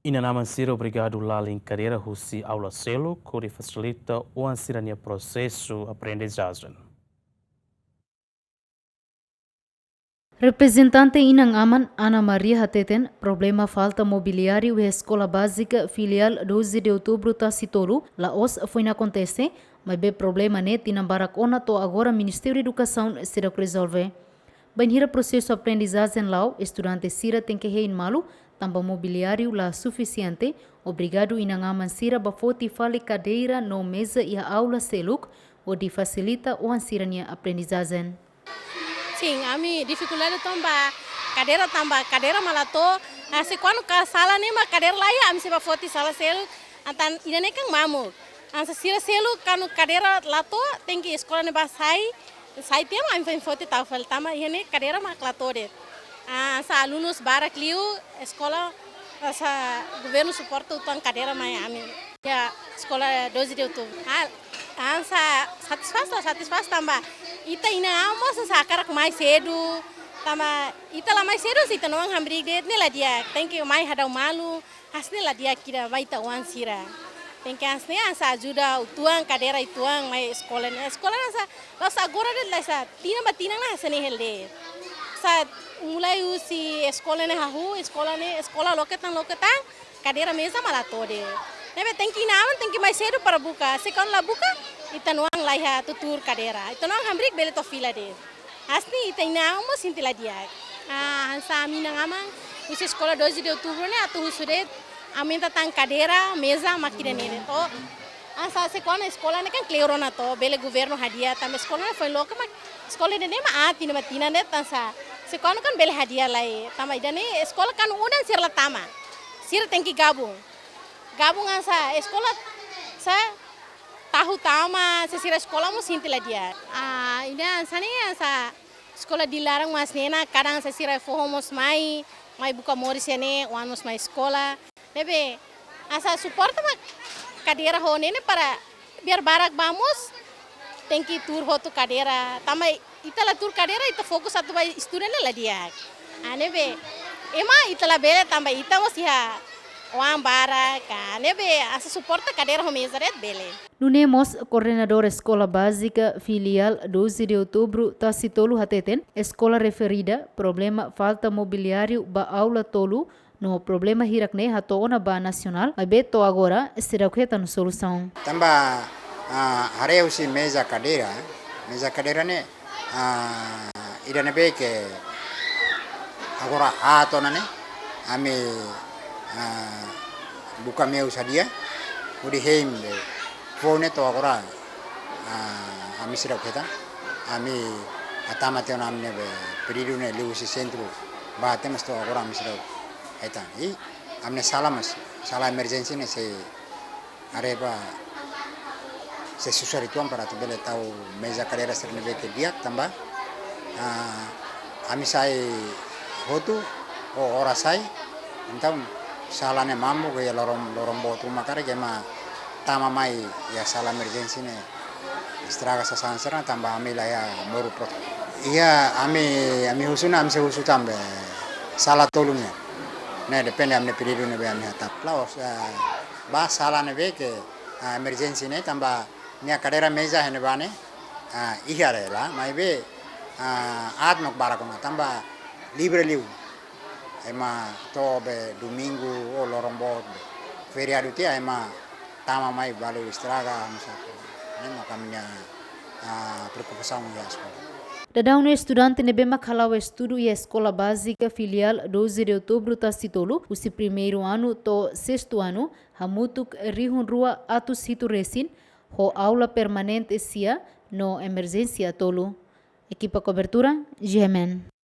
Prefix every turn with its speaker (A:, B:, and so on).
A: Inanaman sira obrigado lá em carreira russi aula selo, que facilita o ansirania processo aprendizagem.
B: Representante Inang Aman, Ana Maria Hateten, problema falta mobiliário e escola básica filial 12 de outubro Tacitolo, Laos foi na acontece, mas bem problema net na Baracona to agora Ministério da Educação será resolver. Banhira processo aprendizagem lá, estudante Sira tem que ir malu, também mobiliário lá suficiente, obrigado Inang Aman Sira bafoti fale cadeira no mesa e a aula seluk, onde facilita o ansirania aprendizagem.
C: Sim, a minha dificuldade tambah cadeira malato, se quando ka sala nem ma cadeira lá ia, se ba foti sala selo, antan ida nem kang mamu, ansa sira selo kanu cadeira lato, tem que escola ne ba sai tem a minha foti tafel, tama ia cadeira ma clatore, ansa alunos bara clio, escola, asa governo suporta utang cadeira mai ami, ya escola 12 de outubro, ansa satisfaz tambah. Ita ina amos sa karak mais cedo, tama ita lá mais cedo se ita não hambrig de nela dia, tem que mais hadau malu, hasne la dia kira vai ta wan sira. Tem que hasne asa ajuda o tuang cadeira e tuang mais escola nasa, nós agora de lá sa tina na hasne hele. Sa mulai usi escola ne hahu, escola lokatan, cadeira mesa malatode. Nebe tem que ir tem que mais cedo para buka, se quando lá buka ita nuang laiha tutur cadeira. Ita nuang hambrik bele to fila de. Asni ita ina mo sintila dia. Hansa mina ngamang usi escola 12 de outubro ne atu husudet aminta tang cadeira, mesa, máquina nele. To ansa se quando escola ne kan clearona to bele governo hadia tam escola ne foi louca mas escola ne ma ati ne matina ne tansa. Se quando kan bele hadia lai tama ida ne escola kan unan sirla tama. Sir tem que gabung ansa escola sa tahu tama sesira sekolah mo sintila dia. Ina sani sa sekolah dilarang mas nena kadang sesira fohomos mai buka moris ne wanos mai sekolah. Nebe asa suporta ma cadeira ho nene para biar barak vamos tem que tur ho tu cadeira. Tama itala tur cadeira ita fokus satu bai student la dia. Nebe ema itala bele tamba ita mos ya Wan bara ka nebe asa suporta cadeira ho mesa red bele.
B: Nunemos, coordenador Escola Básica Filial 12 de Outubro Tacitolo Hateten, escola referida, problema falta mobiliário ba aula tolo, no problema hirakne hatona ba nacional, mas beto agora será que tá no solução.
D: Tamba hareu si mesa cadeira ne ida nebe que agora atona ne ame buka meu sadia udi heim phone to agora ami sira kheta ami atama te namne be peridu ne lusi centro ba temas to agora ami sira eta i amne sala emergency ne se areba se susarituan para tu bele tau mesa cadeira ser nebe ke dia tamba ami sai hotu o ora sai então sala ne mamu ke lorong botu makare ke ma tama mai ya sala emergency ne estraga sa sansera tamba amila ya moru pro iya ami husuna am se husu tambe sala tolunya ne depende amne periode ne be ami hatap laos ba sala ne be ke emergency ne tamba nia kadera meza hene bane ihare la mai be atmak barakona tamba libre ema to be domingo o lorombot feriado tia ema tama mai balu estraga misalnya nema kamnya preocupação ya escola.
B: Dadão estudante nebema kalau estudo e escola básica filial 12 de outubro Tacitolo, o primeiro ano to sexto ano, hamutuk rihun rua atus hitu resin, ho aula permanente sia no emergência tolo. Equipa cobertura, GMN.